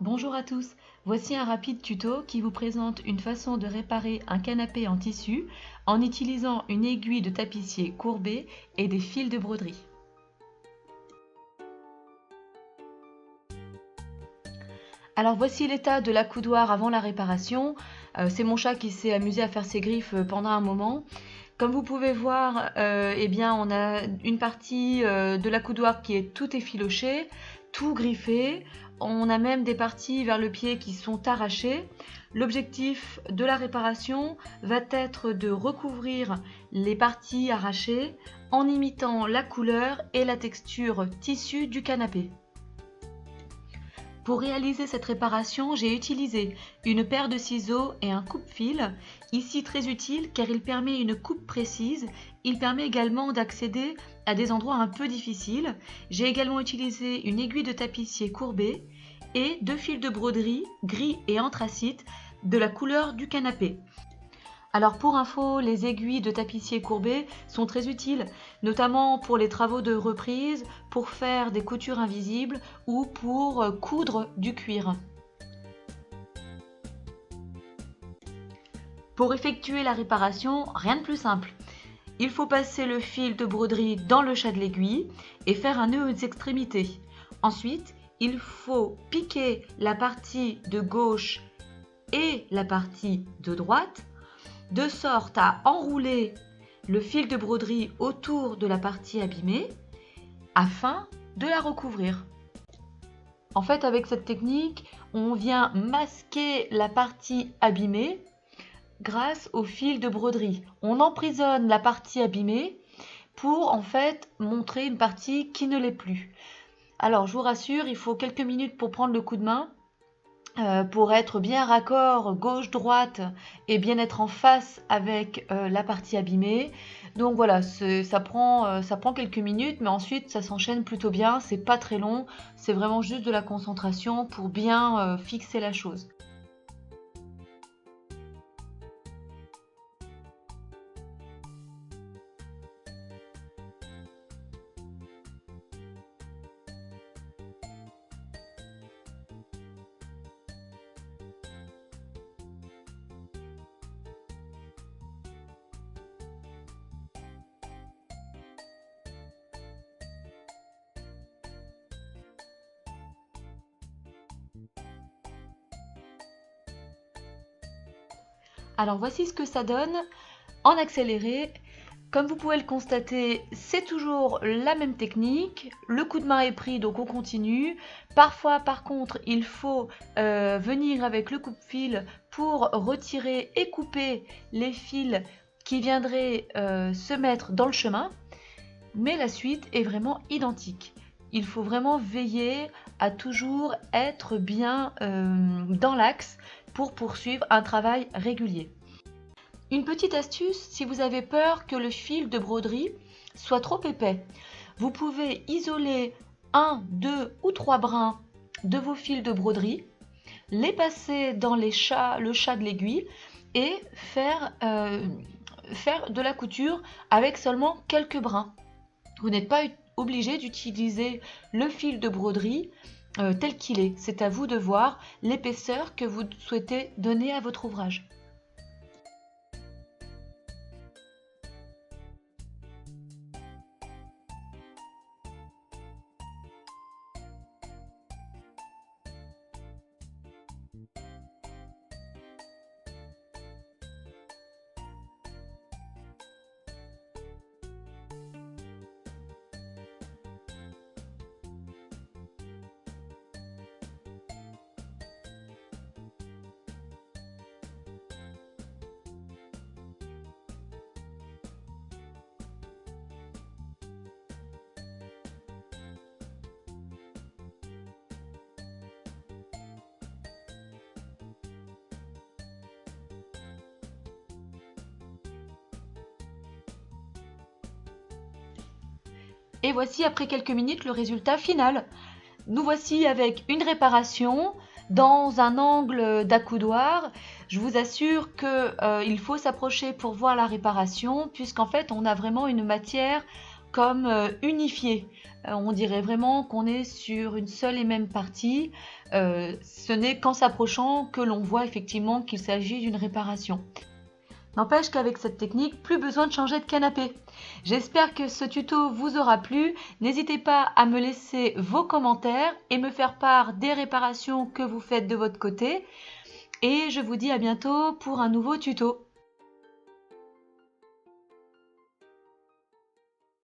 Bonjour à tous, voici un rapide tuto qui vous présente une façon de réparer un canapé en tissu en utilisant une aiguille de tapissier courbée et des fils de broderie. Alors voici l'état de l'accoudoir avant la réparation. C'est mon chat qui s'est amusé à faire ses griffes pendant un moment. Comme vous pouvez voir, on a une partie de l'accoudoir qui est tout effiloché, tout griffé. On a même des parties vers le pied qui sont arrachées. L'objectif de la réparation va être de recouvrir les parties arrachées en imitant la couleur et la texture tissu du canapé. Pour réaliser cette réparation, j'ai utilisé une paire de ciseaux et un coupe-fil, ici très utile car il permet une coupe précise. Il permet également d'accéder à des endroits un peu difficiles. J'ai également utilisé une aiguille de tapissier courbée et deux fils de broderie gris et anthracite de la couleur du canapé. Alors pour info, les aiguilles de tapissier courbé sont très utiles, notamment pour les travaux de reprise, pour faire des coutures invisibles ou pour coudre du cuir. Pour effectuer la réparation, rien de plus simple. Il faut passer le fil de broderie dans le chat de l'aiguille et faire un nœud aux extrémités. Ensuite, il faut piquer la partie de gauche et la partie de droite, de sorte à enrouler le fil de broderie autour de la partie abîmée afin de la recouvrir. En fait, avec cette technique, on vient masquer la partie abîmée grâce au fil de broderie. On emprisonne la partie abîmée pour en fait montrer une partie qui ne l'est plus. Alors, je vous rassure, il faut quelques minutes pour prendre le coup de main. Pour être bien raccord gauche-droite et bien être en face avec la partie abîmée. Donc voilà, ça prend quelques minutes, mais ensuite ça s'enchaîne plutôt bien, c'est pas très long, c'est vraiment juste de la concentration pour bien fixer la chose. Alors voici ce que ça donne en accéléré. Comme vous pouvez le constater, c'est toujours la même technique. Le coup de main est pris, donc on continue. Parfois, par contre, il faut venir avec le coupe-fil pour retirer et couper les fils qui viendraient se mettre dans le chemin. Mais la suite est vraiment identique. Il faut vraiment veiller à toujours être bien dans l'axe pour poursuivre un travail régulier. Une petite astuce, si vous avez peur que le fil de broderie soit trop épais, vous pouvez isoler 1, 2 ou 3 brins de vos fils de broderie, les passer dans le chat de l'aiguille et faire de la couture avec seulement quelques brins. Vous n'êtes pas obligé d'utiliser le fil de broderie tel qu'il est. C'est à vous de voir l'épaisseur que vous souhaitez donner à votre ouvrage. Et voici après quelques minutes le résultat final. Nous voici avec une réparation dans un angle d'accoudoir. Je vous assure qu'il faut s'approcher pour voir la réparation puisqu'en fait on a vraiment une matière comme unifié. On dirait vraiment qu'on est sur une seule et même partie. Ce n'est qu'en s'approchant que l'on voit effectivement qu'il s'agit d'une réparation. N'empêche qu'avec cette technique, plus besoin de changer de canapé. J'espère que ce tuto vous aura plu. N'hésitez pas à me laisser vos commentaires et me faire part des réparations que vous faites de votre côté. Et je vous dis à bientôt pour un nouveau tuto.